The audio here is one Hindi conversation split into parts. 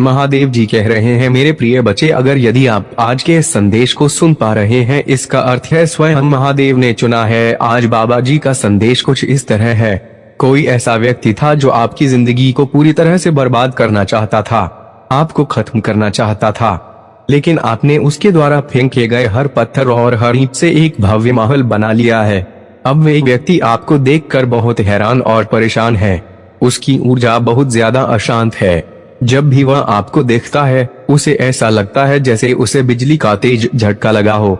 महादेव जी कह रहे हैं, मेरे प्रिय बच्चे, अगर यदि आप आज के इस संदेश को सुन पा रहे हैं, इसका अर्थ है स्वयं महादेव ने चुना है। आज बाबा जी का संदेश कुछ इस तरह है। कोई ऐसा व्यक्ति था जो आपकी जिंदगी को पूरी तरह से बर्बाद करना चाहता था, आपको खत्म करना चाहता था, लेकिन आपने उसके द्वारा फेंके गए हर पत्थर और हर ईंट से एक भव्य महल बना लिया है। अब वे व्यक्ति आपको देखकर बहुत हैरान और परेशान है। उसकी ऊर्जा बहुत ज्यादा अशांत है। जब भी वह आपको देखता है, उसे ऐसा लगता है जैसे उसे बिजली का तेज झटका लगा हो।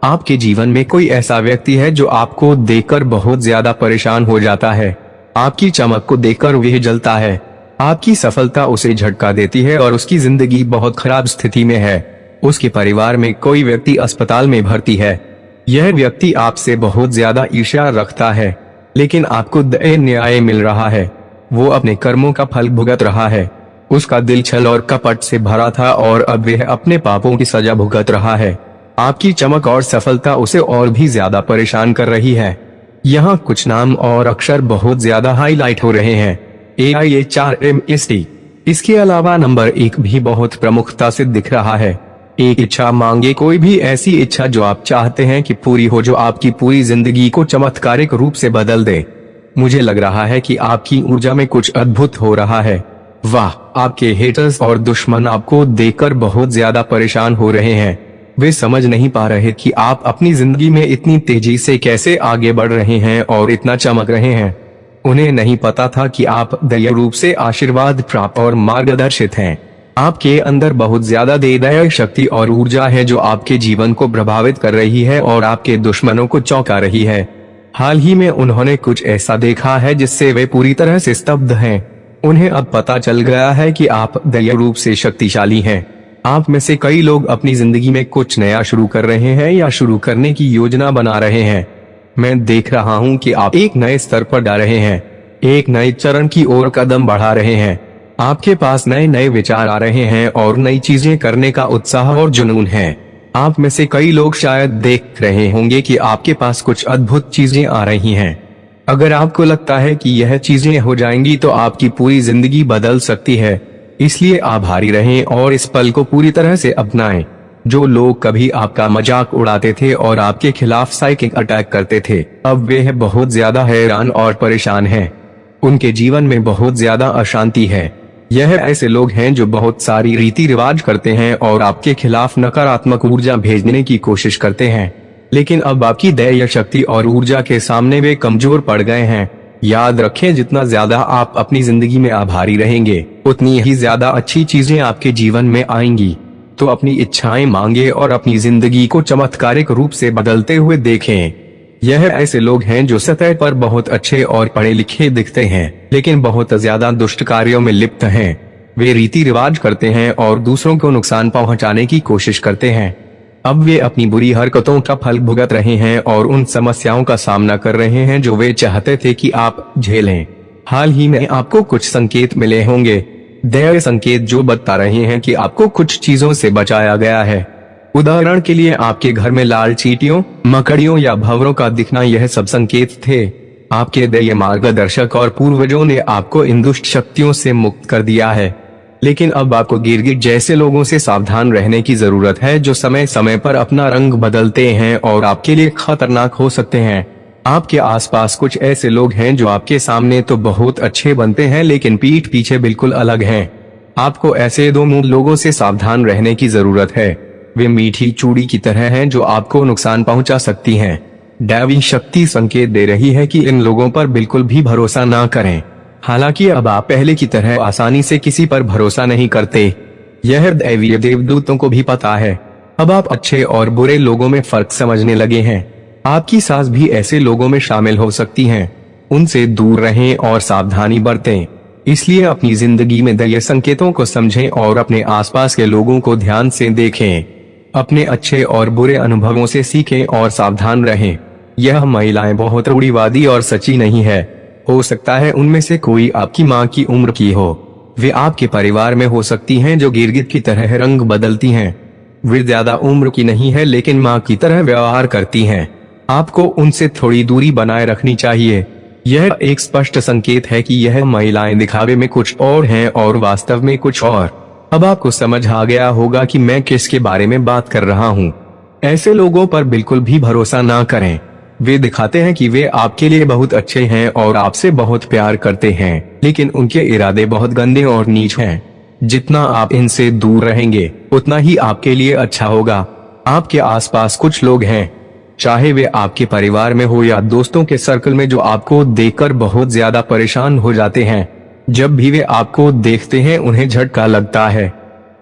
आपके जीवन में कोई ऐसा व्यक्ति है जो आपको देखकर बहुत ज्यादा परेशान हो जाता है। आपकी चमक को देखकर वह जलता है। आपकी सफलता उसे झटका देती है और उसकी जिंदगी बहुत खराब स्थिति में है। उसके परिवार में कोई व्यक्ति अस्पताल में भर्ती है। यह व्यक्ति आपसे बहुत ज्यादा ईर्ष्या रखता है, लेकिन आपको दया न्याय मिल रहा है। वो अपने कर्मों का फल भुगत रहा है। उसका दिल छल और कपट से भरा था और अब वह अपने पापों की सजा भुगत रहा है। आपकी चमक और सफलता उसे और भी ज्यादा परेशान कर रही है। यहाँ कुछ नाम और अक्षर बहुत ज्यादा हाईलाइट हो रहे हैं। AIHRMST। इसके अलावा नंबर 1 भी बहुत प्रमुखता से दिख रहा है। एक इच्छा मांगे, कोई भी ऐसी इच्छा जो आप चाहते हैं कि पूरी हो, जो आपकी पूरी जिंदगी को चमत्कारिक रूप से बदल दे। मुझे लग रहा है कि आपकी ऊर्जा में कुछ अद्भुत हो रहा है। वाह, आपके हेटर्स और दुश्मन आपको देखकर बहुत ज्यादा परेशान हो रहे हैं। वे समझ नहीं पा रहे कि आप अपनी जिंदगी में इतनी तेजी से कैसे आगे बढ़ रहे हैं और इतना चमक रहे हैं। उन्हें नहीं पता था कि आप दया रूप से आशीर्वाद प्राप्त और मार्गदर्शित हैं। आपके अंदर बहुत ज्यादा दया शक्ति और ऊर्जा है जो आपके जीवन को प्रभावित कर रही है और आपके दुश्मनों को चौंका रही है। हाल ही में उन्होंने कुछ ऐसा देखा है जिससे वे पूरी तरह से स्तब्ध हैं। उन्हें अब पता चल गया है कि आप दया रूप से शक्तिशाली हैं। आप में से कई लोग अपनी जिंदगी में कुछ नया शुरू कर रहे हैं या शुरू करने की योजना बना रहे हैं। मैं देख रहा हूं कि आप एक नए स्तर पर जा रहे हैं, एक नए चरण की ओर कदम बढ़ा रहे हैं। आपके पास नए नए विचार आ रहे हैं और नई चीजें करने का उत्साह और जुनून है। आप में से कई लोग शायद देख रहे होंगे कि आपके पास कुछ अद्भुत चीजें आ रही हैं। अगर आपको लगता है कि यह चीजें हो जाएंगी तो आपकी पूरी जिंदगी बदल सकती है। इसलिए आभारी रहें और इस पल को पूरी तरह से अपनाएं। जो लोग कभी आपका मजाक उड़ाते थे और आपके खिलाफ साइकिक अटैक करते थे, अब वे बहुत ज्यादा हैरान और परेशान हैं। उनके जीवन में बहुत ज्यादा अशांति है। यह ऐसे लोग हैं जो बहुत सारी रीति रिवाज करते हैं और आपके खिलाफ नकारात्मक ऊर्जा भेजने की कोशिश करते हैं, लेकिन अब आपकी दया शक्ति और ऊर्जा के सामने वे कमजोर पड़ गए हैं। याद रखें, जितना ज्यादा आप अपनी जिंदगी में आभारी रहेंगे, उतनी ही ज्यादा अच्छी चीजें आपके जीवन में आएंगी। तो अपनी इच्छाएं मांगे और अपनी जिंदगी को चमत्कारिक रूप से बदलते हुए देखें। यह ऐसे लोग हैं जो सतह पर बहुत अच्छे और पढ़े लिखे दिखते हैं, लेकिन बहुत ज्यादा दुष्ट कार्यों में लिप्त हैं। वे रीति रिवाज करते हैं और दूसरों को नुकसान पहुंचाने की कोशिश करते हैं। अब वे अपनी बुरी हरकतों का फल भुगत रहे हैं और उन समस्याओं का सामना कर रहे हैं जो वे चाहते थे कि आप झेलें। हाल ही में आपको कुछ संकेत मिले होंगे, दया संकेत जो बता रहे हैं कि आपको कुछ चीजों से बचाया गया है। उदाहरण के लिए, आपके घर में लाल चींटियों, मकड़ियों या भंवरों का दिखना, यह सब संकेत थे। आपके दया मार्गदर्शक और पूर्वजों ने आपको इन दुष्ट शक्तियों से मुक्त कर दिया है। लेकिन अब आपको गिरगिट जैसे लोगों से सावधान रहने की जरूरत है, जो समय समय पर अपना रंग बदलते हैं और आपके लिए खतरनाक हो सकते हैं। आपके आसपास कुछ ऐसे लोग हैं जो आपके सामने तो बहुत अच्छे बनते हैं, लेकिन पीठ पीछे बिल्कुल अलग हैं। आपको ऐसे दो मुंह लोगों से सावधान रहने की जरूरत है। वे मीठी चूड़ी की तरह हैं जो आपको नुकसान पहुंचा सकती हैं। दैवी शक्ति संकेत दे रही है कि इन लोगों पर बिल्कुल भी भरोसा ना करें। हालांकि अब आप पहले की तरह आसानी से किसी पर भरोसा नहीं करते। यह दैवीय देवदूतों को भी पता है। अब आप अच्छे और बुरे लोगों में फर्क समझने लगे हैं। आपकी सास भी ऐसे लोगों में शामिल हो सकती हैं। उनसे दूर रहें और सावधानी बरतें। इसलिए अपनी जिंदगी में दया संकेतों को समझें और अपने आसपास के लोगों को ध्यान से देखें। अपने अच्छे और बुरे अनुभवों से सीखें और सावधान रहें। यह महिलाएं बहुत रूढ़िवादी और सच्ची नहीं है। हो सकता है उनमें से कोई आपकी माँ की उम्र की हो। वे आपके परिवार में हो सकती हैं जो गिरगिट की तरह रंग बदलती हैं। वे ज्यादा उम्र की नहीं है, लेकिन माँ की तरह व्यवहार करती हैं। आपको उनसे थोड़ी दूरी बनाए रखनी चाहिए। यह एक स्पष्ट संकेत है कि यह महिलाएं दिखावे में कुछ और हैं और वास्तव में कुछ और। अब आपको समझ आ गया होगा कि मैं किसके बारे में बात कर रहा हूँ। ऐसे लोगों पर बिल्कुल भी भरोसा ना करें। वे दिखाते हैं कि वे आपके लिए बहुत अच्छे हैं और आपसे बहुत प्यार करते हैं, लेकिन उनके इरादे बहुत गंदे और नीच हैं। जितना आप इनसे दूर रहेंगे उतना ही आपके लिए अच्छा होगा। आपके आसपास कुछ लोग हैं, चाहे वे आपके परिवार में हो या दोस्तों के सर्कल में, जो आपको देखकर बहुत ज्यादा परेशान हो जाते हैं। जब भी वे आपको देखते हैं उन्हें झटका लगता है।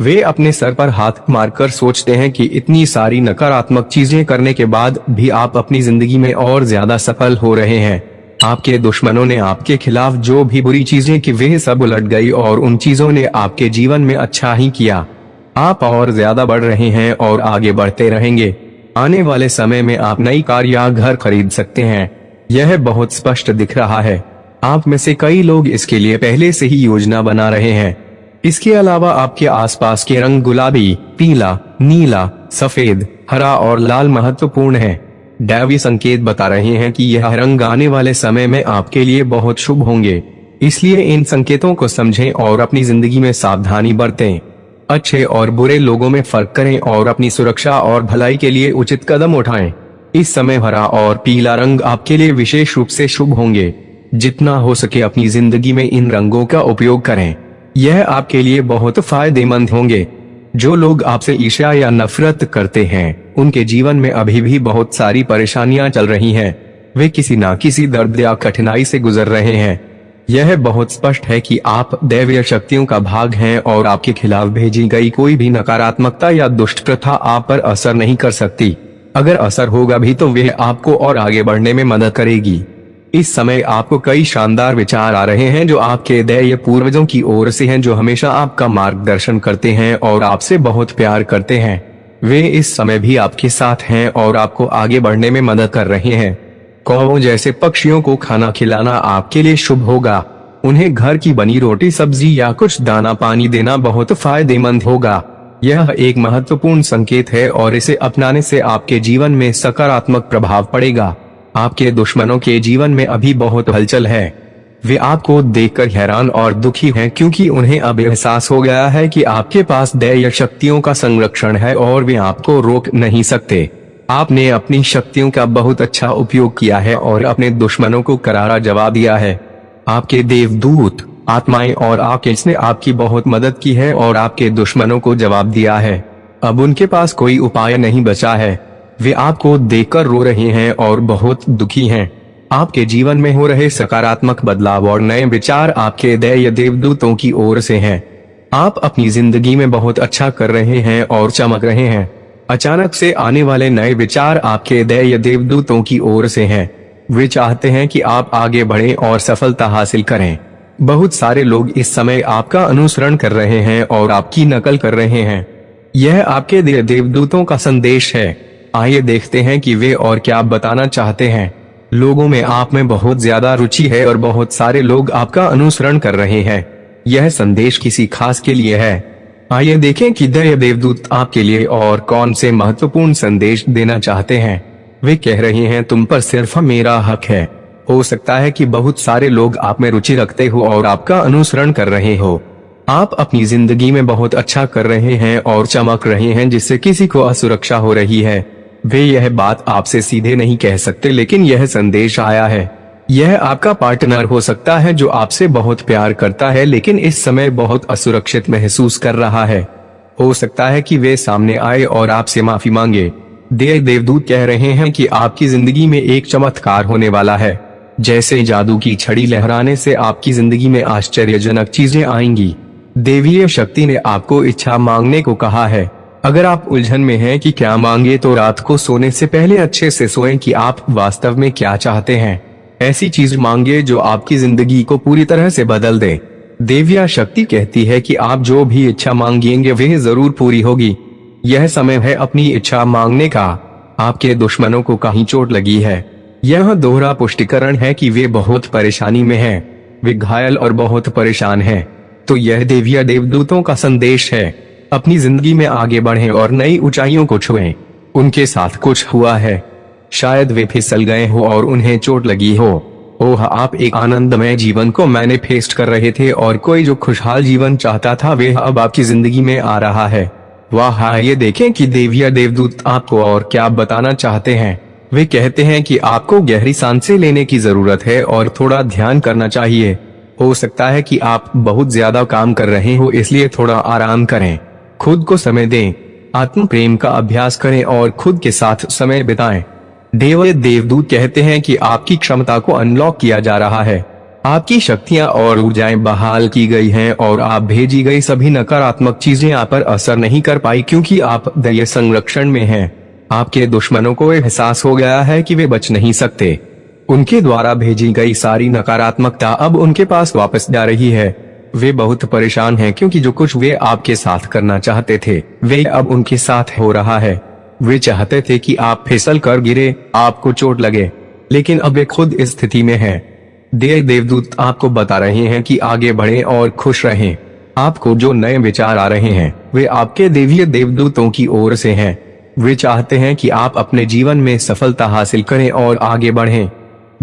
वे अपने सर पर हाथ मारकर सोचते हैं कि इतनी सारी नकारात्मक चीजें करने के बाद भी आप अपनी जिंदगी में और ज्यादा सफल हो रहे हैं। आपके दुश्मनों ने आपके खिलाफ जो भी बुरी चीजें की वे सब उलट गई और उन चीजों ने आपके जीवन में अच्छा ही किया। आप और ज्यादा बढ़ रहे हैं और आगे बढ़ते रहेंगे। आने वाले समय में आप नई कार या घर खरीद सकते हैं। यह बहुत स्पष्ट दिख रहा है। आप में से कई लोग इसके लिए पहले से ही योजना बना रहे हैं। इसके अलावा आपके आसपास के रंग गुलाबी, पीला, नीला, सफेद, हरा और लाल महत्वपूर्ण है। दैवीय संकेत बता रहे हैं कि यह रंग आने वाले समय में आपके लिए बहुत शुभ होंगे। इसलिए इन संकेतों को समझें और अपनी जिंदगी में सावधानी बरतें। अच्छे और बुरे लोगों में फर्क करें और अपनी सुरक्षा और भलाई के लिए उचित कदम उठाएं। इस समय हरा और पीला रंग आपके लिए विशेष रूप से शुभ होंगे। जितना हो सके अपनी जिंदगी में इन रंगों का उपयोग करें। यह आपके लिए बहुत फायदेमंद होंगे। जो लोग आपसे ईर्ष्या या नफरत करते हैं उनके जीवन में अभी भी बहुत सारी परेशानियां चल रही हैं। वे किसी ना किसी दर्द या कठिनाई से गुजर रहे हैं। यह बहुत स्पष्ट है कि आप दैवीय शक्तियों का भाग हैं और आपके खिलाफ भेजी गई कोई भी नकारात्मकता या दुष्ट प्रथा आप पर असर नहीं कर सकती। अगर असर होगा भी तो वह आपको और आगे बढ़ने में मदद करेगी। इस समय आपको कई शानदार विचार आ रहे हैं जो आपके दैवीय पूर्वजों की ओर से हैं, जो हमेशा आपका मार्गदर्शन करते हैं और आपसे बहुत प्यार करते हैं। वे इस समय भी आपके साथ हैं और आपको आगे बढ़ने में मदद कर रहे हैं। कौवों जैसे पक्षियों को खाना खिलाना आपके लिए शुभ होगा। उन्हें घर की बनी रोटी, सब्जी या कुछ दाना पानी देना बहुत फायदेमंद होगा। यह एक महत्वपूर्ण संकेत है और इसे अपनाने से आपके जीवन में सकारात्मक प्रभाव पड़ेगा। आपके दुश्मनों के जीवन में अभी बहुत हलचल है। वे आपको देखकर हैरान और दुखी हैं क्योंकि उन्हें अब एहसास हो गया है कि आपके पास दैवीय शक्तियों का संरक्षण है और वे आपको रोक नहीं सकते। आपने अपनी शक्तियों का बहुत अच्छा उपयोग किया है और अपने दुश्मनों को करारा जवाब दिया है। आपके देवदूत, आत्माएं और आर्केंजल्स ने आपकी बहुत मदद की है और आपके दुश्मनों को जवाब दिया है। अब उनके पास कोई उपाय नहीं बचा है। वे आपको देखकर रो रहे हैं और बहुत दुखी हैं। आपके जीवन में हो रहे सकारात्मक बदलाव और नए विचार आपके दैवीय देवदूतों की ओर से हैं। आप अपनी जिंदगी में बहुत अच्छा कर रहे हैं और चमक रहे हैं। अचानक से आने वाले नए विचार आपके दैवीय देवदूतों की ओर से हैं। वे चाहते हैं कि आप आगे बढ़ें और सफलता हासिल करें। बहुत सारे लोग इस समय आपका अनुसरण कर रहे हैं और आपकी नकल कर रहे हैं। यह आपके देवदूतों का संदेश है। आइए देखते हैं कि वे और क्या बताना चाहते हैं। लोगों में आप में बहुत ज्यादा रुचि है और बहुत सारे लोग आपका अनुसरण कर रहे हैं। यह संदेश किसी खास के लिए है। आइए देखें कि दैवीय देवदूत आपके लिए और कौन से महत्वपूर्ण संदेश देना चाहते हैं। वे कह रहे हैं, तुम पर सिर्फ मेरा हक है। हो सकता है कि बहुत सारे लोग आप में रुचि रखते हो और आपका अनुसरण कर रहे हो। आप अपनी जिंदगी में बहुत अच्छा कर रहे हैं और चमक रहे हैं, जिससे किसी को असुरक्षा हो रही है। वे यह बात आपसे सीधे नहीं कह सकते, लेकिन यह संदेश आया है। यह आपका पार्टनर हो सकता है जो आपसे बहुत प्यार करता है लेकिन इस समय बहुत असुरक्षित महसूस कर रहा है। हो सकता है कि वे सामने आए और आपसे माफी मांगे। देवदूत कह रहे हैं कि आपकी जिंदगी में एक चमत्कार होने वाला है। जैसे जादू की छड़ी लहराने से आपकी जिंदगी में आश्चर्यजनक चीजें आएंगी। देवीय शक्ति ने आपको इच्छा मांगने को कहा है। अगर आप उलझन में हैं कि क्या मांगे, तो रात को सोने से पहले अच्छे से सोएं कि आप वास्तव में क्या चाहते हैं। ऐसी चीज मांगे जो आपकी जिंदगी को पूरी तरह से बदल दे। देवीय शक्ति कहती है कि आप जो भी इच्छा मांगेंगे वह जरूर पूरी होगी। यह समय है अपनी इच्छा मांगने का। आपके दुश्मनों को कहीं चोट लगी है। यह दोहरा पुष्टिकरण है कि वे बहुत परेशानी में हैं। वे घायल और बहुत परेशान हैं। तो यह देवीय देवदूतों का संदेश है। अपनी जिंदगी में आगे बढ़ें और नई ऊंचाइयों को छुएं। उनके साथ कुछ हुआ है। शायद वे फिसल गए हो और उन्हें चोट लगी हो। ओह, आप एक आनंदमय जीवन को मैनिफेस्ट कर रहे थे और कोई जो खुशहाल जीवन चाहता था वे अब आपकी जिंदगी में आ रहा है। वाह, ये देखें कि देवी या देवदूत आपको और क्या बताना चाहते हैं। वे कहते हैं कि आपको गहरी सांसें लेने की जरूरत है और थोड़ा ध्यान करना चाहिए। हो सकता है कि आप बहुत ज्यादा काम कर रहे हो, इसलिए थोड़ा आराम करें, खुद को समय दें, आत्म प्रेम का अभ्यास करें और खुद के साथ समय बिताएं। देव या देवदूत कहते हैं कि आपकी क्षमता को अनलॉक किया जा रहा है, आपकी शक्तियां और ऊर्जाएं बहाल की गई हैं और आप भेजी गई सभी नकारात्मक चीजें आप पर असर नहीं कर पाई क्योंकि आप दैवीय संरक्षण में हैं। आपके दुश्मनों को एहसास हो गया है कि वे बच नहीं सकते। उनके द्वारा भेजी गई सारी नकारात्मकता अब उनके पास वापस जा रही है। वे बहुत परेशान हैं क्योंकि जो कुछ वे आपके साथ करना चाहते थे वे अब उनके साथ हो रहा है। वे चाहते थे कि आप फिसल कर गिरे, आपको चोट लगे, लेकिन अब वे खुद इस स्थिति में हैं। देवदूत आपको बता रहे हैं कि आगे बढ़ें और खुश रहें। आपको जो नए विचार आ रहे हैं वे आपके देवीय देवदूतों की ओर से हैं। वे चाहते हैं कि आप अपने जीवन में सफलता हासिल करें और आगे बढ़ें।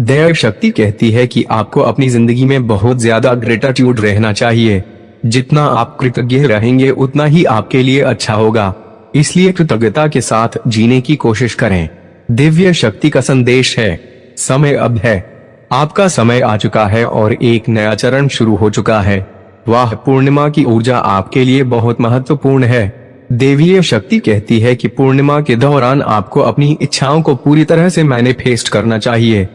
दैव शक्ति कहती है कि आपको अपनी जिंदगी में बहुत ज्यादा ग्रेटिट्यूड रहना चाहिए। जितना आप कृतज्ञ रहेंगे उतना ही आपके लिए अच्छा होगा, इसलिए कृतज्ञता के साथ जीने की कोशिश करें। दिव्य शक्ति का संदेश है, समय अब है, आपका समय आ चुका है और एक नया चरण शुरू हो चुका है। वाह, पूर्णिमा की ऊर्जा आपके लिए बहुत महत्वपूर्ण है। देवीय शक्ति कहती है कि पूर्णिमा के दौरान आपको अपनी इच्छाओं को पूरी तरह से मैनिफेस्ट करना चाहिए।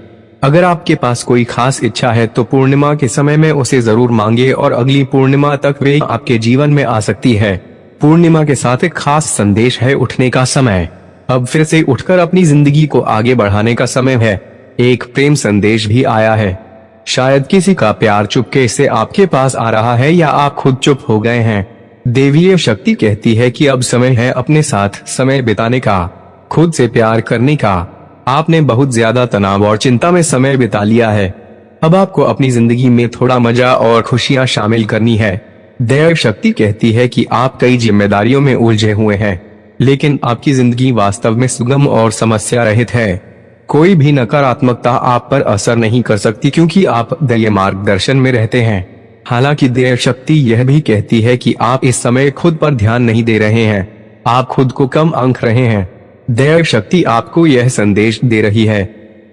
अगर आपके पास कोई खास इच्छा है तो पूर्णिमा के समय में उसे जरूर मांगे और अगली पूर्णिमा तक वे आपके जीवन में आ सकती है। पूर्णिमा के साथ एक खास संदेश है, उठने का समय। अब फिर से उठकर अपनी जिंदगी को आगे बढ़ाने का समय है। एक प्रेम संदेश भी आया है। शायद किसी का प्यार चुपके से आपके पास आ रहा है या आप खुद चुप हो गए हैं। देवीय शक्ति कहती है कि अब समय है अपने साथ समय बिताने का, खुद से प्यार करने का। आपने बहुत ज्यादा तनाव और चिंता में समय बिता लिया है। अब आपको अपनी जिंदगी में थोड़ा मजा और खुशियां शामिल करनी है। दैव शक्ति कहती है कि आप कई जिम्मेदारियों में उलझे हुए हैं, लेकिन आपकी जिंदगी वास्तव में सुगम और समस्या रहित है। कोई भी नकारात्मकता आप पर असर नहीं कर सकती क्योंकि आप दैवीय मार्गदर्शन में रहते हैं। हालांकि दैव शक्ति यह भी कहती है कि आप इस समय खुद पर ध्यान नहीं दे रहे हैं, आप खुद को कम आंक रहे हैं। दैव शक्ति आपको यह संदेश दे रही है,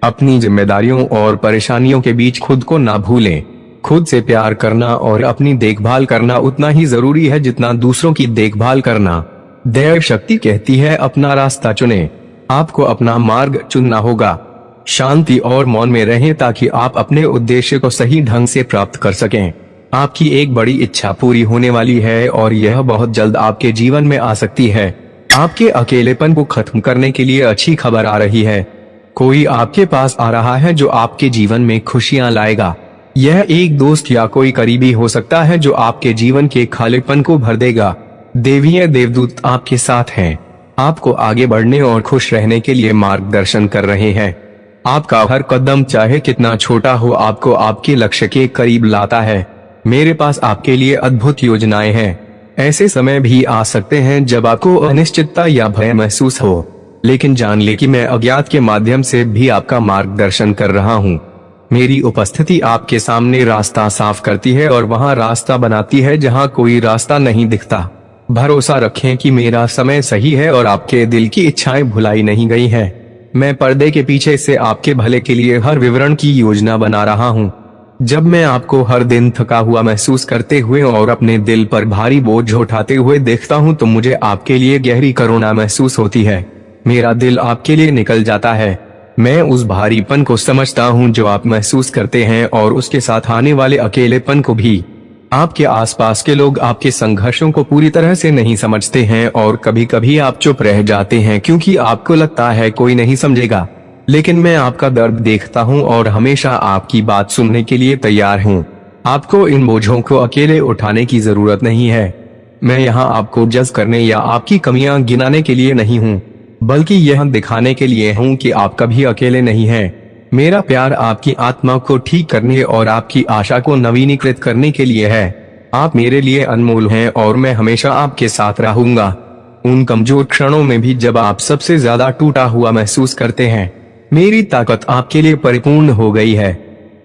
अपनी जिम्मेदारियों और परेशानियों के बीच खुद को ना भूलें। खुद से प्यार करना और अपनी देखभाल करना उतना ही जरूरी है जितना दूसरों की देखभाल करना। दैव शक्ति कहती है, अपना रास्ता चुनें, आपको अपना मार्ग चुनना होगा। शांति और मौन में रहें ताकि आप अपने उद्देश्य को सही ढंग से प्राप्त कर सकें। आपकी एक बड़ी इच्छा पूरी होने वाली है और यह बहुत जल्द आपके जीवन में आ सकती है। आपके अकेलेपन को खत्म करने के लिए अच्छी खबर आ रही है। कोई आपके पास आ रहा है जो आपके जीवन में खुशियां लाएगा। यह एक दोस्त या कोई करीबी हो सकता है जो आपके जीवन के खालीपन को भर देगा। देवीय देवदूत आपके साथ हैं, आपको आगे बढ़ने और खुश रहने के लिए मार्गदर्शन कर रहे हैं। आपका हर कदम चाहे कितना छोटा हो आपको आपके लक्ष्य के करीब लाता है। मेरे पास आपके लिए अद्भुत योजनाएं हैं। ऐसे समय भी आ सकते हैं जब आपको अनिश्चितता या भय महसूस हो, लेकिन जान ले कि मैं अज्ञात के माध्यम से भी आपका मार्गदर्शन कर रहा हूँ। मेरी उपस्थिति आपके सामने रास्ता साफ करती है और वहाँ रास्ता बनाती है जहाँ कोई रास्ता नहीं दिखता। भरोसा रखें कि मेरा समय सही है और आपके दिल की इच्छाएं भुलाई नहीं गई हैं। मैं पर्दे के पीछे से आपके भले के लिए हर विवरण की योजना बना रहा हूँ। जब मैं आपको हर दिन थका हुआ महसूस करते हुए और अपने दिल पर भारी बोझ उठाते हुए देखता हूँ तो मुझे आपके लिए गहरी करुणा महसूस होती है। मेरा दिल आपके लिए निकल जाता है। मैं उस भारीपन को समझता हूँ जो आप महसूस करते हैं और उसके साथ आने वाले अकेलेपन को भी। आपके आसपास के लोग आपके संघर्षों को पूरी तरह से नहीं समझते हैं और कभी कभी आप चुप रह जाते हैं क्योंकि आपको लगता है कोई नहीं समझेगा। लेकिन मैं आपका दर्द देखता हूं और हमेशा आपकी बात सुनने के लिए तैयार हूं। आपको इन बोझों को अकेले उठाने की जरूरत नहीं है। मैं यहाँ आपको जज करने या आपकी कमियां गिनाने के लिए नहीं हूँ, बल्कि यह दिखाने के लिए हूँ कि आप कभी अकेले नहीं हैं। मेरा प्यार आपकी आत्मा को ठीक करने और आपकी आशा को नवीनीकृत करने के लिए है। आप मेरे लिए अनमोल हैं और मैं हमेशा आपके साथ रहूंगा। उन कमजोर क्षणों में भी जब आप सबसे ज्यादा टूटा हुआ महसूस करते हैं, मेरी ताकत आपके लिए परिपूर्ण हो गई है।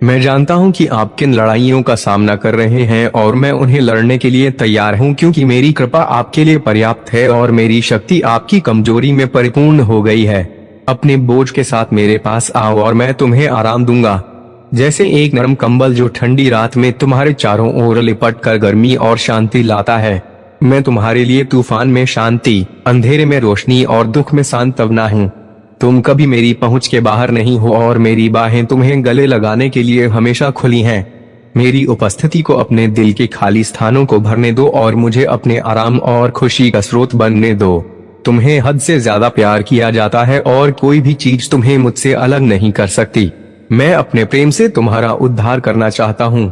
मैं जानता हूँ कि आप किन लड़ाइयों का सामना कर रहे हैं और मैं उन्हें लड़ने के लिए तैयार हूँ, क्योंकि मेरी कृपा आपके लिए पर्याप्त है और मेरी शक्ति आपकी कमजोरी में परिपूर्ण हो गई है। अपने बोझ के साथ मेरे पास आओ और मैं तुम्हें आराम दूंगा, जैसे एक नरम कंबल जो ठंडी रात में तुम्हारे चारों ओर लिपट कर गर्मी और शांति लाता है। मैं तुम्हारे लिए तूफान में शांति, अंधेरे में रोशनी और दुख में सांत्वना हूँ। तुम कभी मेरी पहुंच के बाहर नहीं हो और मेरी बाहें तुम्हें गले लगाने के लिए हमेशा खुली हैं। मेरी उपस्थिति को अपने दिल के खाली स्थानों को भरने दो और मुझे अपने आराम और खुशी का स्रोत बनने दो। तुम्हें हद से ज्यादा प्यार किया जाता है और कोई भी चीज तुम्हें मुझसे अलग नहीं कर सकती। मैं अपने प्रेम से तुम्हारा उद्धार करना चाहता हूँ।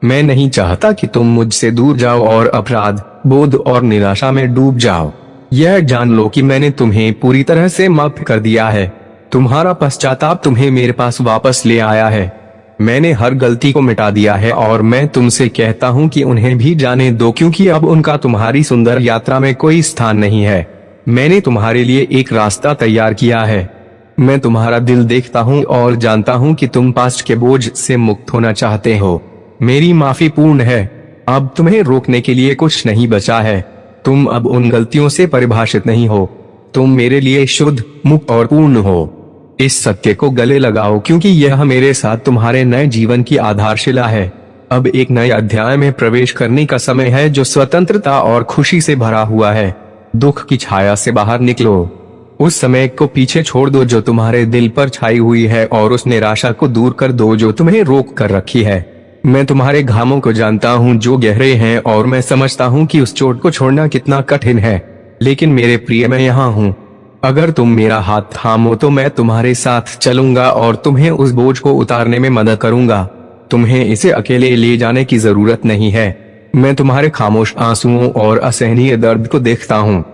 मैं नहीं चाहता कि तुम मुझसे दूर जाओ और अपराध बोध और निराशा में डूब जाओ। यह जान लो कि मैंने तुम्हें पूरी तरह से माफ कर दिया है। तुम्हारा पश्चाताप तुम्हें मेरे पास वापस ले आया है। मैंने हर गलती को मिटा दिया है और मैं तुमसे कहता हूँ कि उन्हें भी जाने दो, क्योंकि अब उनका तुम्हारी सुंदर यात्रा में कोई स्थान नहीं है। मैंने तुम्हारे लिए एक रास्ता तैयार किया है। मैं तुम्हारा दिल देखता हूँ और जानता हूँ कि तुम पास्ट के बोझ से मुक्त होना चाहते हो। मेरी माफी पूर्ण है। अब तुम्हें रोकने के लिए कुछ नहीं बचा है। तुम अब उन गलतियों से परिभाषित नहीं हो। तुम मेरे लिए शुद्ध, मुक्त और पूर्ण हो। इस सत्य को गले लगाओ, क्योंकि यह मेरे साथ तुम्हारे नए जीवन की आधारशिला है। अब एक नए अध्याय में प्रवेश करने का समय है जो स्वतंत्रता और खुशी से भरा हुआ है। दुख की छाया से बाहर निकलो। उस समय को पीछे छोड़ दो जो तुम्हारे दिल पर छाई हुई है और उस निराशा को दूर कर दो जो तुम्हें रोक कर रखी है। मैं तुम्हारे घावों को जानता हूँ जो गहरे हैं और मैं समझता हूँ कि उस चोट को छोड़ना कितना कठिन है, लेकिन मेरे प्रिय मैं यहाँ हूँ। अगर तुम मेरा हाथ थामो तो मैं तुम्हारे साथ चलूंगा और तुम्हें उस बोझ को उतारने में मदद करूंगा। तुम्हें इसे अकेले ले जाने की जरूरत नहीं है। मैं तुम्हारे खामोश आंसुओं और असहनीय दर्द को देखता हूँ।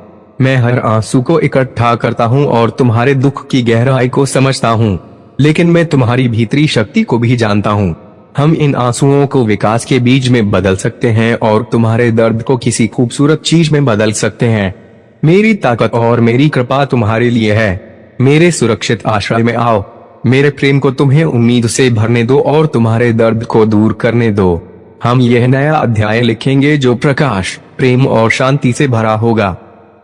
मैं हर आंसू को इकट्ठा करता हूँ और तुम्हारे दुख की गहराई को समझता हूँ, लेकिन मैं तुम्हारी भीतरी शक्ति को भी जानता हूँ। हम इन आंसुओं को विकास के बीज में बदल सकते हैं और तुम्हारे दर्द को किसी खूबसूरत चीज में बदल सकते हैं। मेरी ताकत और मेरी कृपा तुम्हारे लिए है। मेरे सुरक्षित आश्रय में आओ। मेरे प्रेम को तुम्हें उम्मीद से भरने दो और तुम्हारे दर्द को दूर करने दो। हम यह नया अध्याय लिखेंगे जो प्रकाश, प्रेम और शांति से भरा होगा।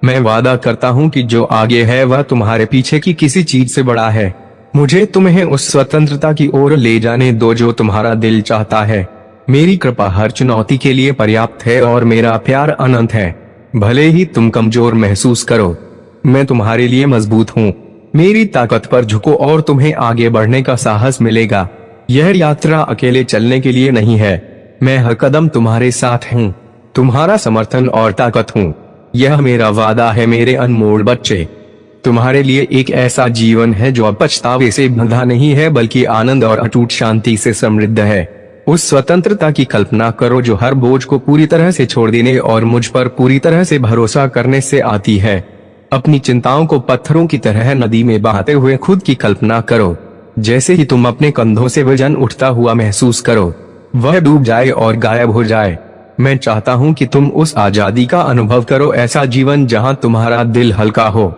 मैं वादा करता हूँ कि जो आगे है वह तुम्हारे पीछे की किसी चीज से बड़ा है। मुझे तुम्हें उस स्वतंत्रता की ओर ले जाने दो जो तुम्हारा दिल चाहता है। मेरी कृपा हर चुनौती के लिए पर्याप्त है और मेरा प्यार अनंत है। भले ही तुम कमजोर महसूस करो, मैं तुम्हारे लिए मजबूत हूँ। मेरी ताकत पर झुको और तुम्हें आगे बढ़ने का साहस मिलेगा। यह यात्रा अकेले चलने के लिए नहीं है। मैं हर कदम तुम्हारे साथ हूँ, तुम्हारा समर्थन और ताकत हूँ। यह मेरा वादा है मेरे अनमोल बच्चे। तुम्हारे लिए एक ऐसा जीवन है जो पछतावे से बंधा नहीं है, बल्कि आनंद और अटूट शांति से समृद्ध है। उस स्वतंत्रता की कल्पना करो जो हर बोझ को पूरी तरह से छोड़ देने और मुझ पर पूरी तरह से भरोसा करने से आती है। अपनी चिंताओं को पत्थरों की तरह नदी में बहाते हुए खुद की कल्पना करो। जैसे ही तुम अपने कंधों से वजन उठता हुआ महसूस करो, वह डूब जाए और गायब हो जाए। मैं चाहता हूँ कि तुम उस आजादी का अनुभव करो, ऐसा जीवन जहाँ तुम्हारा दिल हल्का हो,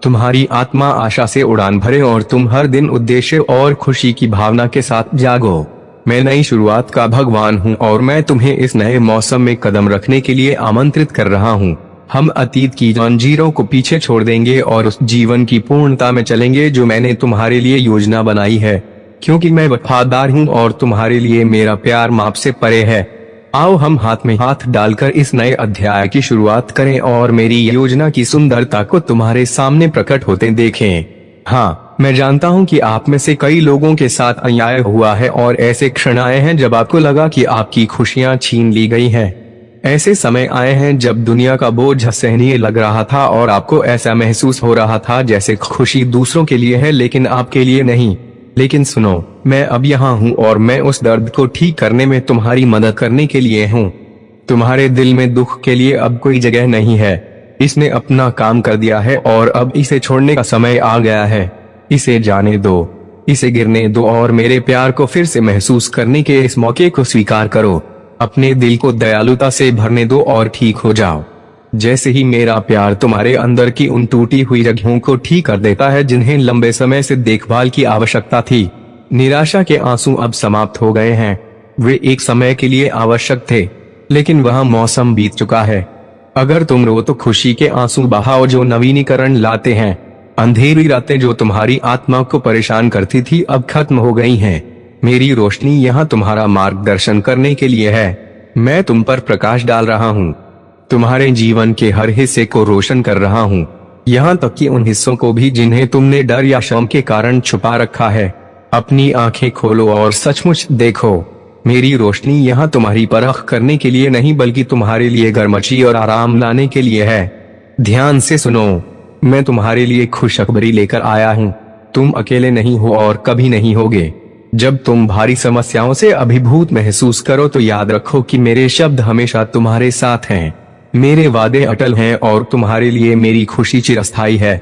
तुम्हारी आत्मा आशा से उड़ान भरे और तुम हर दिन उद्देश्य और खुशी की भावना के साथ जागो। मैं नई शुरुआत का भगवान हूँ और मैं तुम्हें इस नए मौसम में कदम रखने के लिए आमंत्रित कर रहा हूँ। हम अतीत की जंजीरों को पीछे छोड़ देंगे और उस जीवन की पूर्णता में चलेंगे जो मैंने तुम्हारे लिए योजना बनाई है, क्योंकि मैं वफादार हूँ और तुम्हारे लिए मेरा प्यार माप से परे है। आओ हम हाथ में हाथ डालकर इस नए अध्याय की शुरुआत करें और मेरी योजना की सुंदरता को तुम्हारे सामने प्रकट होते देखें। हाँ, मैं जानता हूँ कि आप में से कई लोगों के साथ अन्याय हुआ है और ऐसे क्षण आए हैं जब आपको लगा कि आपकी खुशियाँ छीन ली गई हैं। ऐसे समय आए हैं जब दुनिया का बोझ असहनीय लग रहा था और आपको ऐसा महसूस हो रहा था जैसे खुशी दूसरों के लिए है लेकिन आपके लिए नहीं। लेकिन सुनो, मैं अब यहाँ हूँ और मैं उस दर्द को ठीक करने में तुम्हारी मदद करने के लिए हूँ। तुम्हारे दिल में दुख के लिए अब कोई जगह नहीं है। इसने अपना काम कर दिया है और अब इसे छोड़ने का समय आ गया है। इसे जाने दो, इसे गिरने दो और मेरे प्यार को फिर से महसूस करने के इस मौके को स्वीकार करो। अपने दिल को दयालुता से भरने दो और ठीक हो जाओ। जैसे ही मेरा प्यार तुम्हारे अंदर की उन टूटी हुई जगहों को ठीक कर देता है जिन्हें लंबे समय से देखभाल की आवश्यकता थी, निराशा के आंसू अब समाप्त हो गए हैं। वे एक समय के लिए आवश्यक थे, लेकिन वह मौसम बीत चुका है। अगर तुम रो तो खुशी के आंसू बहाओ जो नवीनीकरण लाते हैं। अंधेरी रातें जो तुम्हारी आत्मा को परेशान करती थी अब खत्म हो गई हैं। मेरी रोशनी यहाँ तुम्हारा मार्गदर्शन करने के लिए है। मैं तुम पर प्रकाश डाल रहा हूँ, तुम्हारे जीवन के हर हिस्से को रोशन कर रहा हूँ, यहाँ तक कि उन हिस्सों को भी जिन्हें तुमने डर या शर्म के कारण छुपा रखा है। अपनी आंखें खोलो और सचमुच देखो। मेरी रोशनी यहाँ तुम्हारी परख करने के लिए नहीं बल्कि तुम्हारे लिए गर्मची और आराम लाने के लिए है। ध्यान से सुनो, मैं तुम्हारे लिए खुशखबरी लेकर आया हूँ। तुम अकेले नहीं हो और कभी नहीं होगे। जब तुम भारी समस्याओं से अभिभूत महसूस करो तो याद रखो कि मेरे शब्द हमेशा तुम्हारे साथ हैं। मेरे वादे अटल हैं और तुम्हारे लिए मेरी खुशी चिरस्थायी है।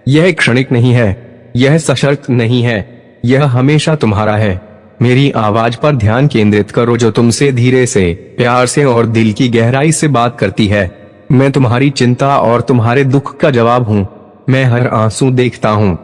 यह क्षणिक नहीं है, यह सशर्त नहीं है, यह हमेशा तुम्हारा है। मेरी आवाज पर ध्यान केंद्रित करो जो तुमसे धीरे से, प्यार से और दिल की गहराई से बात करती है। मैं तुम्हारी चिंता और तुम्हारे दुख का जवाब हूँ। मैं हर आंसू देखता हूँ,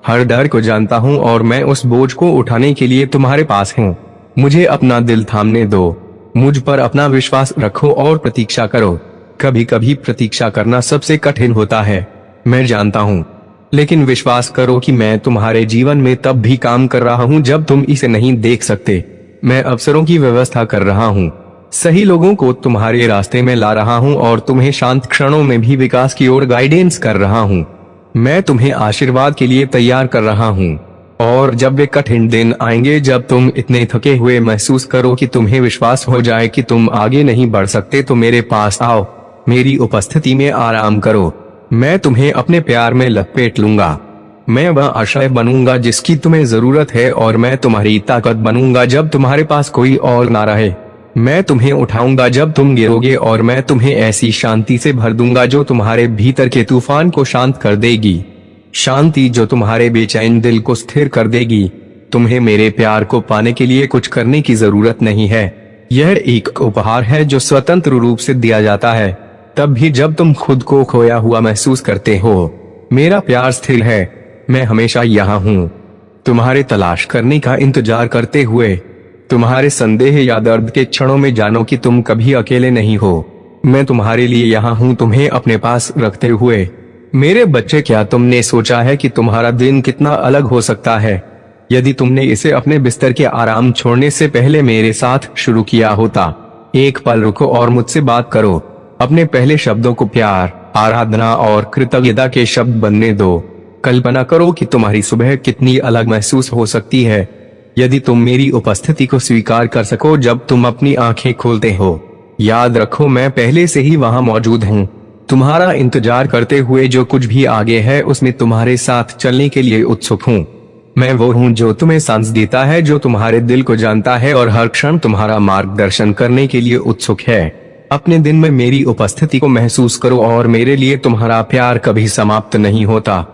हर डर को जानता हूँ और मैं उस बोझ को उठाने के लिए तुम्हारे पास हूँ। मुझे अपना दिल थामने दो, मुझ पर अपना विश्वास रखो और प्रतीक्षा करो। कभी कभी प्रतीक्षा करना सबसे कठिन होता है, मैं जानता हूँ, लेकिन विश्वास करो कि मैं तुम्हारे जीवन में तब भी काम कर रहा हूँ जब तुम इसे नहीं देख सकते। मैं अवसरों की व्यवस्था कर रहा हूँ, सही लोगों को तुम्हारे रास्ते में ला रहा हूँ और तुम्हें शांत क्षणों में भी विकास की ओर गाइडेंस कर रहा हूँ। मैं तुम्हें आशीर्वाद के लिए तैयार कर रहा हूँ। और जब वे कठिन दिन आएंगे, जब तुम इतने थके हुए महसूस करो कि तुम्हें विश्वास हो जाए कि तुम आगे नहीं बढ़ सकते, तो मेरे पास आओ, मेरी उपस्थिति में आराम करो। मैं तुम्हें अपने प्यार में लपेट लूंगा। मैं वह आश्रय बनूंगा जिसकी तुम्हें जरूरत है और मैं तुम्हारी ताकत बनूंगा जब तुम्हारे पास कोई और ना रहे। मैं तुम्हें उठाऊंगा जब तुम गिरोगे और मैं तुम्हें ऐसी शांति से भर दूंगा जो तुम्हारे भीतर के तूफान को शांत कर देगी। शांति जो तुम्हारे बेचैन दिल को स्थिर कर देगी। तुम्हें मेरे प्यार को पाने के लिए कुछ करने की जरूरत नहीं है। यह एक उपहार है जो स्वतंत्र रूप से दिया जाता है, तब भी जब तुम खुद को खोया हुआ महसूस करते हो। मेरा प्यार स्थिर है, मैं हमेशा यहाँ हूँ, तुम्हारे तलाश करने का इंतजार करते हुए। तुम्हारे संदेह या दर्द के क्षणों में जानो कि तुम कभी अकेले नहीं हो। मैं तुम्हारे लिए यहाँ हूँ, तुम्हें अपने पास रखते हुए। मेरे बच्चे, क्या तुमने सोचा है कि तुम्हारा दिन कितना अलग हो सकता है यदि तुमने इसे अपने बिस्तर के आराम छोड़ने से पहले मेरे साथ शुरू किया होता? एक पल रुको और मुझसे बात करो। अपने पहले शब्दों को प्यार, आराधना और कृतज्ञता के शब्द बनने दो। कल्पना करो कि तुम्हारी सुबह कितनी अलग महसूस हो सकती है यदि तुम मेरी उपस्थिति को स्वीकार कर सको जब तुम अपनी आंखें खोलते हो। याद रखो, मैं पहले से ही वहां मौजूद हूँ, तुम्हारा इंतजार करते हुए। जो कुछ भी आगे है उसमें तुम्हारे साथ चलने के लिए उत्सुक हूँ। मैं वो हूँ जो तुम्हें सांस देता है, जो तुम्हारे दिल को जानता है और हर क्षण तुम्हारा मार्गदर्शन करने के लिए उत्सुक है। अपने दिन में मेरी उपस्थिति को महसूस करो और मेरे लिए तुम्हारा प्यार कभी समाप्त नहीं होता।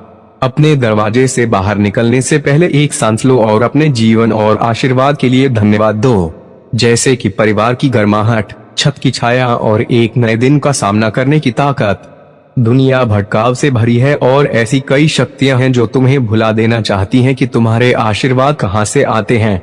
अपने दरवाजे से बाहर निकलने से पहले एक सांस लो और अपने जीवन और आशीर्वाद के लिए धन्यवाद दो, जैसे कि परिवार की गर्माहट, छत की छाया और एक नए दिन का सामना करने की ताकत। दुनिया भटकाव से भरी है और ऐसी कई शक्तियां हैं जो तुम्हें भुला देना चाहती हैं कि तुम्हारे आशीर्वाद कहां से आते हैं।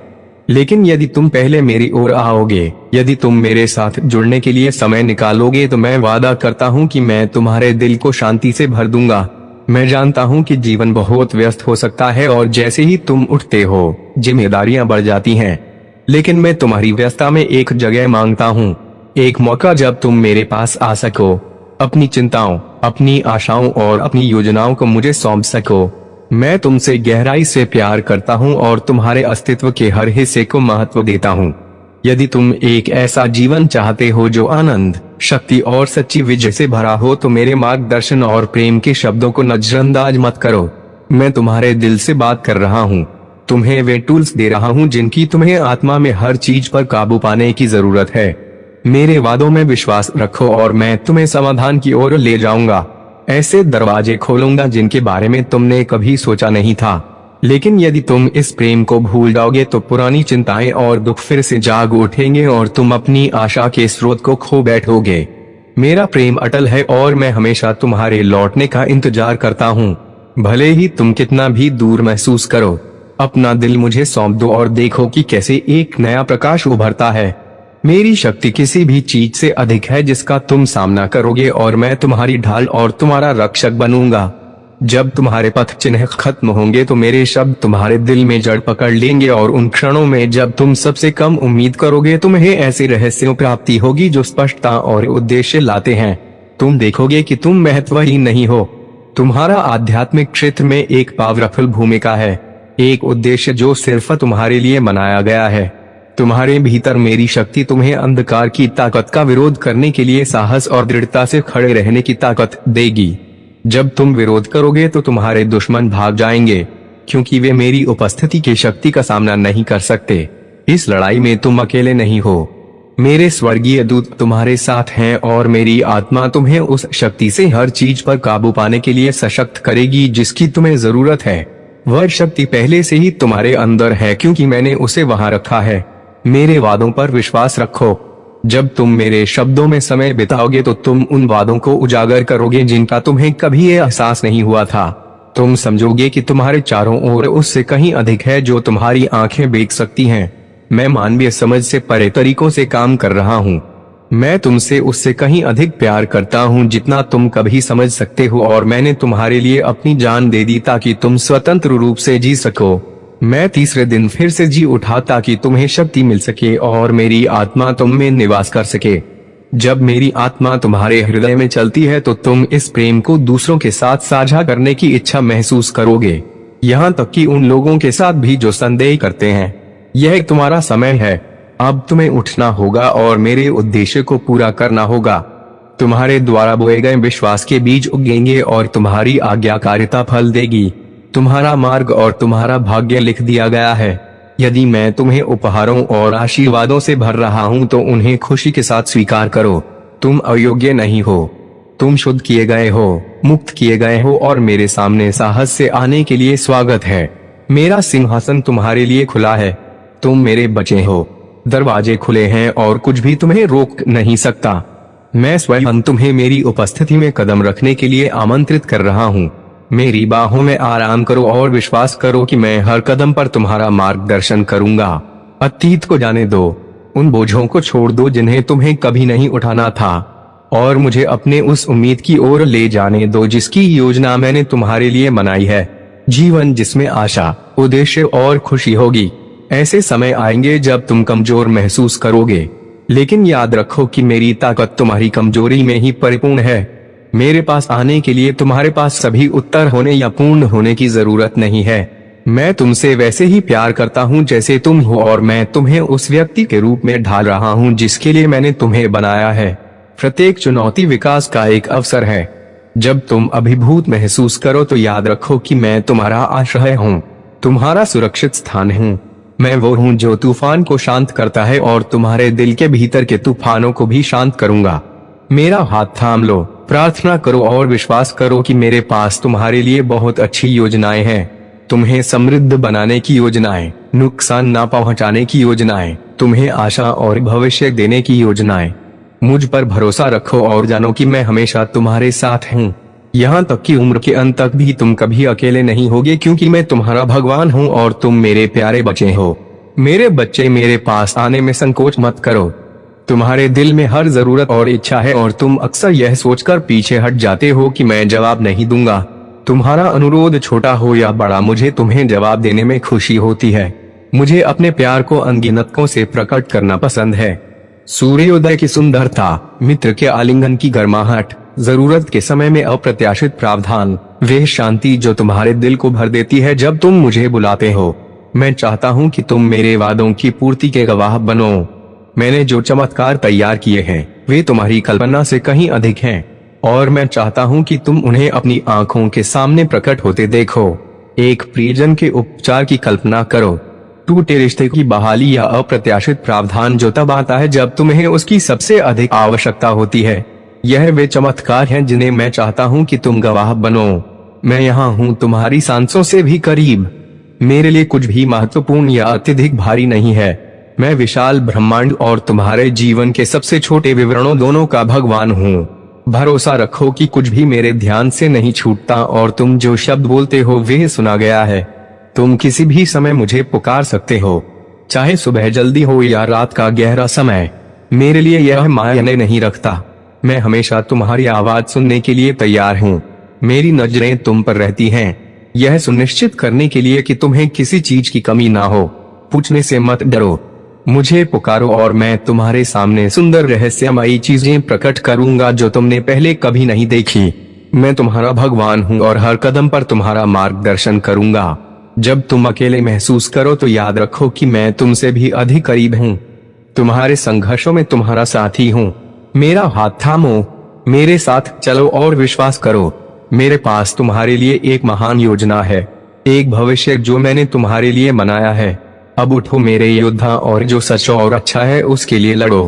लेकिन यदि तुम पहले मेरी ओर आओगे, यदि तुम मेरे साथ जुड़ने के लिए समय निकालोगे, तो मैं वादा करता हूँ कि मैं तुम्हारे दिल को शांति से भर दूंगा। मैं जानता हूँ कि जीवन बहुत व्यस्त हो सकता है और जैसे ही तुम उठते हो जिम्मेदारियां बढ़ जाती हैं, लेकिन मैं तुम्हारी व्यस्तता में एक जगह मांगता हूँ, एक मौका जब तुम मेरे पास आ सको, अपनी चिंताओं, अपनी आशाओं और अपनी योजनाओं को मुझे सौंप सको। मैं तुमसे गहराई से प्यार करता हूँ और तुम्हारे अस्तित्व के हर हिस्से को महत्व देता हूँ। यदि तुम एक ऐसा जीवन चाहते हो जो आनंद, शक्ति और सच्ची विजय से भरा हो, तो मेरे मार्गदर्शन और प्रेम के शब्दों को नजरअंदाज मत करो। मैं तुम्हारे दिल से बात कर रहा हूँ, तुम्हें वे टूल्स दे रहा हूँ जिनकी तुम्हें आत्मा में हर चीज पर काबू पाने की जरूरत है। मेरे वादों में विश्वास रखो और मैं तुम्हें समाधान की ओर ले जाऊंगा। ऐसे दरवाजे खोलूंगा जिनके बारे में तुमने कभी सोचा नहीं था। लेकिन यदि तुम इस प्रेम को भूल जाओगे तो पुरानी चिंताएं और दुख फिर से जाग उठेंगे और तुम अपनी आशा के स्रोत को खो बैठोगे। मेरा प्रेम अटल है और मैं हमेशा तुम्हारे लौटने का इंतजार करता हूँ, भले ही तुम कितना भी दूर महसूस करो। अपना दिल मुझे सौंप दो और देखो कि कैसे एक नया प्रकाश उभरता है। मेरी शक्ति किसी भी चीज से अधिक है जिसका तुम सामना करोगे, और मैं तुम्हारी ढाल और तुम्हारा रक्षक बनूंगा। जब तुम्हारे पथ चिन्ह खत्म होंगे तो मेरे शब्द तुम्हारे दिल में जड़ पकड़ लेंगे, और उन क्षणों में जब तुम सबसे कम उम्मीद करोगे तुम्हें ऐसे रहस्यों प्राप्ति होगी जो स्पष्टता और उद्देश्य लाते हैं। तुम देखोगे कि तुम महत्वहीन नहीं हो। तुम्हारा आध्यात्मिक क्षेत्र में एक पावरफुल भूमिका है, एक उद्देश्य जो सिर्फ तुम्हारे लिए बनाया गया है। तुम्हारे भीतर मेरी शक्ति तुम्हें अंधकार की ताकत का विरोध करने के लिए साहस और दृढ़ता से खड़े रहने की ताकत देगी। जब तुम विरोध करोगे तो तुम्हारे दुश्मन भाग जाएंगे, क्योंकि वे मेरी उपस्थिति की शक्ति का सामना नहीं कर सकते। इस लड़ाई में तुम अकेले नहीं हो। मेरे स्वर्गीय दूत तुम्हारे साथ हैं, और मेरी आत्मा तुम्हें उस शक्ति से हर चीज पर काबू पाने के लिए सशक्त करेगी जिसकी तुम्हें जरूरत है। वह शक्ति पहले से ही तुम्हारे अंदर है, क्योंकि मैंने उसे वहां रखा है। मेरे वादों पर विश्वास रखो। जब तुम मेरे शब्दों में समय बिताओगे तो तुम उन वादों को उजागर करोगे जिनका तुम्हें कभी एहसास नहीं हुआ था। तुम समझोगे कि तुम्हारे चारों ओर उससे कहीं अधिक है जो तुम्हारी आंखें देख सकती हैं। मैं मानवीय समझ से परे तरीकों से काम कर रहा हूँ। मैं तुमसे उससे कहीं अधिक प्यार करता हूँ जितना तुम कभी समझ सकते हो, और मैंने तुम्हारे लिए अपनी जान दे दी ताकि तुम स्वतंत्र रूप से जी सको। मैं तीसरे दिन फिर से जी उठा ताकि तुम्हें शक्ति मिल सके और मेरी आत्मा तुम में निवास कर सके। जब मेरी आत्मा तुम्हारे हृदय में चलती है तो तुम इस प्रेम को दूसरों के साथ साझा करने की इच्छा महसूस करोगे, यहाँ तक कि उन लोगों के साथ भी जो संदेह करते हैं। यह तुम्हारा समय है। अब तुम्हें उठना होगा और मेरे उद्देश्य को पूरा करना होगा। तुम्हारे द्वारा बोए गए विश्वास के बीज उगेंगे और तुम्हारी आज्ञाकारिता फल देगी। तुम्हारा मार्ग और तुम्हारा भाग्य लिख दिया गया है। यदि मैं तुम्हें उपहारों और आशीर्वादों से भर रहा हूँ तो उन्हें खुशी के साथ स्वीकार करो। तुम अयोग्य नहीं हो। तुम शुद्ध किए गए हो, मुक्त किए गए हो, और मेरे सामने साहस से आने के लिए स्वागत है। मेरा सिंहासन तुम्हारे लिए खुला है। तुम मेरे बच्चे हो। दरवाजे खुले हैं और कुछ भी तुम्हें रोक नहीं सकता। मैं स्वयं तुम्हें मेरी उपस्थिति में कदम रखने के लिए आमंत्रित कर रहा हूँ। मेरी बाहों में आराम करो और विश्वास करो कि मैं हर कदम पर तुम्हारा मार्गदर्शन करूंगा। अतीत को जाने दो, उन बोझों को छोड़ दो जिन्हें तुम्हें कभी नहीं उठाना था, और मुझे अपने उस उम्मीद की ओर ले जाने दो जिसकी योजना मैंने तुम्हारे लिए बनाई है। जीवन जिसमें आशा, उद्देश्य और खुशी होगी। ऐसे समय आएंगे जब तुम कमजोर महसूस करोगे, लेकिन याद रखो कि मेरी ताकत तुम्हारी कमजोरी में ही परिपूर्ण है। मेरे पास आने के लिए तुम्हारे पास सभी उत्तर होने या पूर्ण होने की जरूरत नहीं है। मैं तुमसे वैसे ही प्यार करता हूँ जैसे तुम हो, और मैं तुम्हें उस व्यक्ति के रूप में ढाल रहा हूँ जिसके लिए मैंने तुम्हें बनाया है। प्रत्येक चुनौती विकास का एक अवसर है। जब तुम अभिभूत महसूस करो तो याद रखो कि मैं तुम्हारा आश्रय हूँ, तुम्हारा सुरक्षित स्थान हूँ। मैं वो हूँ जो तूफान को शांत करता है, और तुम्हारे दिल के भीतर के तूफानों को भी शांत करूंगा। मेरा हाथ थाम लो, प्रार्थना करो और विश्वास करो कि मेरे पास तुम्हारे लिए बहुत अच्छी योजनाएं हैं। तुम्हें समृद्ध बनाने की योजनाएं, नुकसान ना पहुंचाने की योजनाएं, तुम्हें आशा और भविष्य देने की योजनाएं। मुझ पर भरोसा रखो और जानो कि मैं हमेशा तुम्हारे साथ हूँ। यहाँ तक कि उम्र के अंत तक भी तुम कभी अकेले नहीं होगे, क्योंकि मैं तुम्हारा भगवान हूँ और तुम मेरे प्यारे बच्चे हो। मेरे बच्चे, मेरे पास आने में संकोच मत करो। तुम्हारे दिल में हर जरूरत और इच्छा है, और तुम अक्सर यह सोचकर पीछे हट जाते हो कि मैं जवाब नहीं दूंगा। तुम्हारा अनुरोध छोटा हो या बड़ा, मुझे तुम्हें जवाब देने में खुशी होती है। मुझे अपने प्यार को अनगिनतों से प्रकट करना पसंद है। सूर्योदय की सुंदरता, मित्र के आलिंगन की गर्माहट, जरूरत के समय में अप्रत्याशित प्रावधान, वह शांति जो तुम्हारे दिल को भर देती है जब तुम मुझे बुलाते हो। मैं चाहता हूँ कि तुम मेरे वादों की पूर्ति के गवाह बनो। मैंने जो चमत्कार तैयार किए हैं वे तुम्हारी कल्पना से कहीं अधिक हैं, और मैं चाहता हूं कि तुम उन्हें अपनी आंखों के सामने प्रकट होते देखो। एक प्रियजन के उपचार की कल्पना करो, टूटे रिश्ते की बहाली या अप्रत्याशित प्रावधान जो तब आता है जब तुम्हें उसकी सबसे अधिक आवश्यकता होती है। यह वे चमत्कार हैं जिन्हें मैं चाहता हूं कि तुम गवाह बनो। मैं यहाँ हूँ, तुम्हारी सांसों से भी करीब। मेरे लिए कुछ भी महत्वपूर्ण या अत्यधिक भारी नहीं है। मैं विशाल ब्रह्मांड और तुम्हारे जीवन के सबसे छोटे विवरणों दोनों का भगवान हूँ। भरोसा रखो कि कुछ भी मेरे ध्यान से नहीं छूटता, और तुम जो शब्द बोलते हो वे सुना गया है। तुम किसी भी समय मुझे पुकार सकते हो, चाहे सुबह जल्दी हो या रात का गहरा समय। मेरे लिए यह मायने नहीं रखता। मैं हमेशा तुम्हारी आवाज सुनने के लिए तैयार हूँ। मेरी नजरें तुम पर रहती हैं, यह सुनिश्चित करने के लिए कि तुम्हें किसी चीज की कमी ना हो। पूछने से मत डरो, मुझे पुकारो और मैं तुम्हारे सामने सुंदर रहस्यमयी चीजें प्रकट करूंगा जो तुमने पहले कभी नहीं देखी। मैं तुम्हारा भगवान हूँ और हर कदम पर तुम्हारा मार्गदर्शन करूंगा। जब तुम अकेले महसूस करो तो याद रखो कि मैं तुमसे भी अधिक करीब हूँ। तुम्हारे संघर्षों में तुम्हारा साथी हूँ। मेरा हाथ थामो, मेरे साथ चलो और विश्वास करो। मेरे पास तुम्हारे लिए एक महान योजना है, एक भविष्य जो मैंने तुम्हारे लिए बनाया है। अब उठो मेरे योद्धा और जो सच और अच्छा है उसके लिए लड़ो।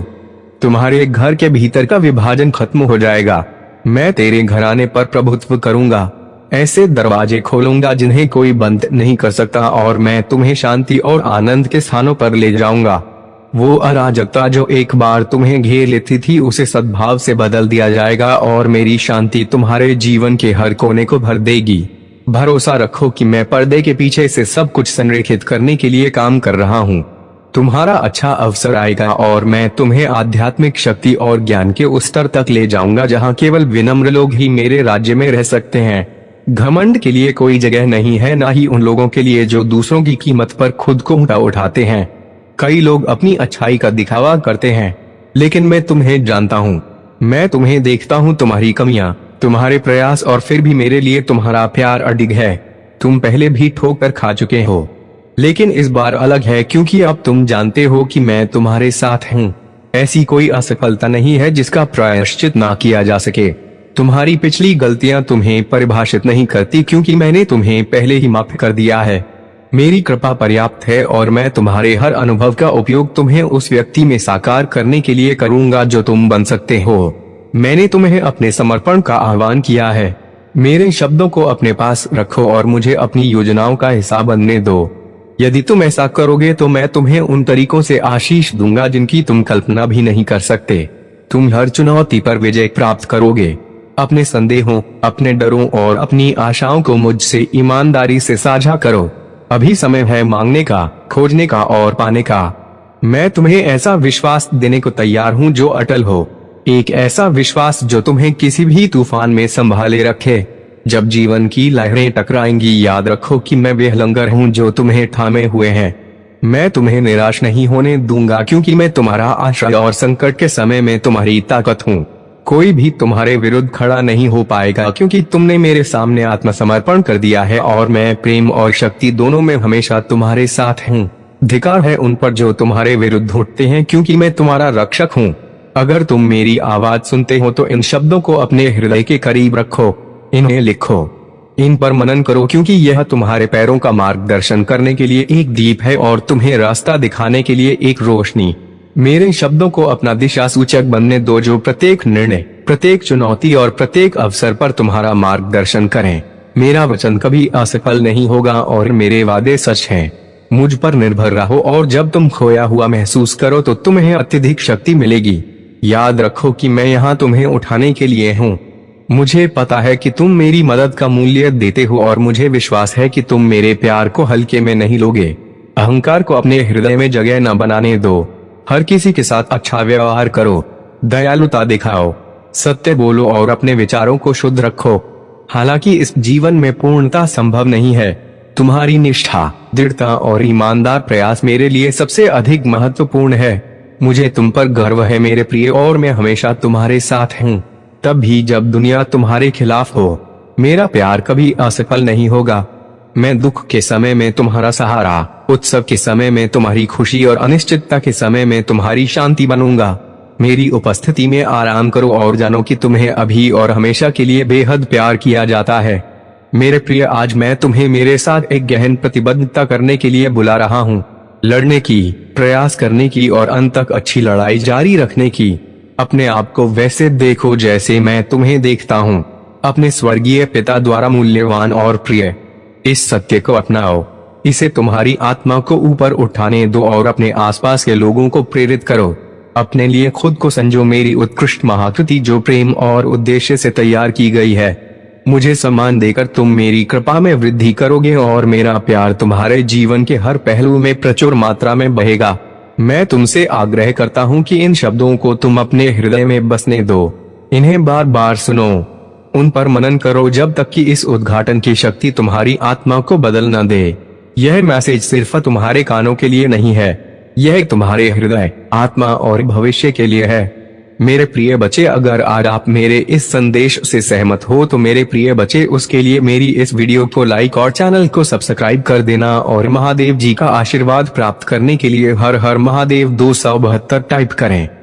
तुम्हारे घर के भीतर का विभाजन खत्म हो जाएगा। मैं तेरे घराने पर प्रभुत्व करूंगा, ऐसे दरवाजे खोलूंगा जिन्हें कोई बंद नहीं कर सकता और मैं तुम्हें शांति और आनंद के स्थानों पर ले जाऊंगा। वो अराजकता जो एक बार तुम्हें घेर लेती थी उसे सद्भाव से बदल दिया जाएगा और मेरी शांति तुम्हारे जीवन के हर कोने को भर देगी। भरोसा रखो कि मैं पर्दे के पीछे से सब कुछ संरेखित करने के लिए काम कर रहा हूँ। तुम्हारा अच्छा अवसर आएगा और मैं तुम्हें आध्यात्मिक शक्ति और ज्ञान के उस स्तर तक ले जाऊंगा जहाँ केवल विनम्र लोग ही मेरे राज्य में रह सकते हैं। घमंड के लिए कोई जगह नहीं है, ना ही उन लोगों के लिए जो दूसरों की कीमत पर खुद को ऊंचा उठाते हैं। कई लोग अपनी अच्छाई का दिखावा करते हैं, लेकिन मैं तुम्हें जानता हूँ। मैं तुम्हें देखता हूँ, तुम्हारी कमियां, तुम्हारे प्रयास, और फिर भी मेरे लिए तुम्हारा प्यार अडिग है। तुम पहले भी ठोकर खा चुके हो, लेकिन इस बार अलग है क्योंकि अब तुम जानते हो कि मैं तुम्हारे साथ हूँ। ऐसी कोई असफलता नहीं है जिसका प्रायश्चित ना किया जा सके। तुम्हारी पिछली गलतियां तुम्हें परिभाषित नहीं करती क्योंकि मैंने तुम्हें पहले ही माफ कर दिया है। मेरी कृपा पर्याप्त है और मैं तुम्हारे हर अनुभव का उपयोग तुम्हें उस व्यक्ति में साकार करने के लिए करूंगा जो तुम बन सकते हो। मैंने तुम्हें अपने समर्पण का आह्वान किया है। मेरे शब्दों को अपने पास रखो और मुझे अपनी योजनाओं का हिस्सा बनने दो। यदि तुम ऐसा करोगे तो मैं तुम्हें उन तरीकों से आशीष दूंगा जिनकी तुम कल्पना भी नहीं कर सकते। तुम हर चुनौती पर विजय प्राप्त करोगे। अपने संदेहों, अपने डरों और अपनी आशाओं को मुझसे ईमानदारी से साझा करो। अभी समय है मांगने का, खोजने का और पाने का। मैं तुम्हें ऐसा विश्वास देने को तैयार हूँ जो अटल हो, एक ऐसा विश्वास जो तुम्हें किसी भी तूफान में संभाले रखे। जब जीवन की लहरें टकराएंगी याद रखो कि मैं वह लंगर हूँ जो तुम्हें थामे हुए हैं। मैं तुम्हें निराश नहीं होने दूंगा क्योंकि मैं तुम्हारा आश्रय और संकट के समय में तुम्हारी ताकत हूँ। कोई भी तुम्हारे विरुद्ध खड़ा नहीं हो पाएगा क्योंकि तुमने मेरे सामने आत्मसमर्पण कर दिया है और मैं प्रेम और शक्ति दोनों में हमेशा तुम्हारे साथ हूँ। धिक्कार है उन पर जो तुम्हारे विरुद्ध उठते हैं क्योंकि मैं तुम्हारा रक्षक हूँ। अगर तुम मेरी आवाज सुनते हो तो इन शब्दों को अपने हृदय के करीब रखो, इन्हें लिखो, इन पर मनन करो क्योंकि यह तुम्हारे पैरों का मार्गदर्शन करने के लिए एक दीप है और तुम्हें रास्ता दिखाने के लिए एक रोशनी। मेरे शब्दों को अपना दिशा सूचक बनने दो जो प्रत्येक निर्णय, प्रत्येक चुनौती और प्रत्येक अवसर पर तुम्हारा मार्गदर्शन करें। मेरा वचन कभी असफल नहीं होगा और मेरे वादे सच हैं। मुझ पर निर्भर रहो और जब तुम खोया हुआ महसूस करो तो तुम्हें अत्यधिक शक्ति मिलेगी। याद रखो कि मैं यहाँ तुम्हें उठाने के लिए हूँ। मुझे पता है कि तुम मेरी मदद का मूल्य देते हो और मुझे विश्वास है कि तुम मेरे प्यार को हल्के में नहीं लोगे। अहंकार को अपने हृदय में जगह न बनाने दो। हर किसी के साथ अच्छा व्यवहार करो, दयालुता दिखाओ, सत्य बोलो और अपने विचारों को शुद्ध रखो। हालांकि इस जीवन में पूर्णता संभव नहीं है, तुम्हारी निष्ठा, दृढ़ता और ईमानदार प्रयास मेरे लिए सबसे अधिक महत्वपूर्ण है। मुझे तुम पर गर्व है मेरे प्रिय और मैं हमेशा तुम्हारे साथ हूँ, तब भी जब दुनिया तुम्हारे खिलाफ हो। मेरा प्यार कभी असफल नहीं होगा। मैं दुख के समय में तुम्हारा सहारा, उत्सव के समय में तुम्हारी खुशी और अनिश्चितता के समय में तुम्हारी शांति बनूंगा। मेरी उपस्थिति में आराम करो और जानो कि तुम्हें अभी और हमेशा के लिए बेहद प्यार किया जाता है। मेरे प्रिय, आज मैं तुम्हें मेरे साथ एक गहन प्रतिबद्धता करने के लिए बुला रहा हूँ, लड़ने की, प्रयास करने की और अंत तक अच्छी लड़ाई जारी रखने की। अपने आप को वैसे देखो जैसे मैं तुम्हें देखता हूँ, अपने स्वर्गीय पिता द्वारा मूल्यवान और प्रिय। इस सत्य को अपनाओ, इसे तुम्हारी आत्मा को ऊपर उठाने दो और अपने आसपास के लोगों को प्रेरित करो। अपने लिए खुद को संजो, मेरी उत्कृष्ट महाकृति जो प्रेम और उद्देश्य से तैयार की गई है। मुझे सम्मान देकर तुम मेरी कृपा में वृद्धि करोगे और मेरा प्यार तुम्हारे जीवन के हर पहलू में प्रचुर मात्रा में बहेगा। मैं तुमसे आग्रह करता हूँ कि इन शब्दों को तुम अपने हृदय में बसने दो, इन्हें बार बार सुनो, उन पर मनन करो जब तक कि इस उद्घाटन की शक्ति तुम्हारी आत्मा को बदल न दे। यह मैसेज सिर्फ तुम्हारे कानों के लिए नहीं है, यह तुम्हारे हृदय, आत्मा और भविष्य के लिए है। मेरे प्रिय बच्चे, अगर आज आप मेरे इस संदेश से सहमत हो तो मेरे प्रिय बच्चे उसके लिए मेरी इस वीडियो को लाइक और चैनल को सब्सक्राइब कर देना और महादेव जी का आशीर्वाद प्राप्त करने के लिए हर हर महादेव 272 टाइप करें।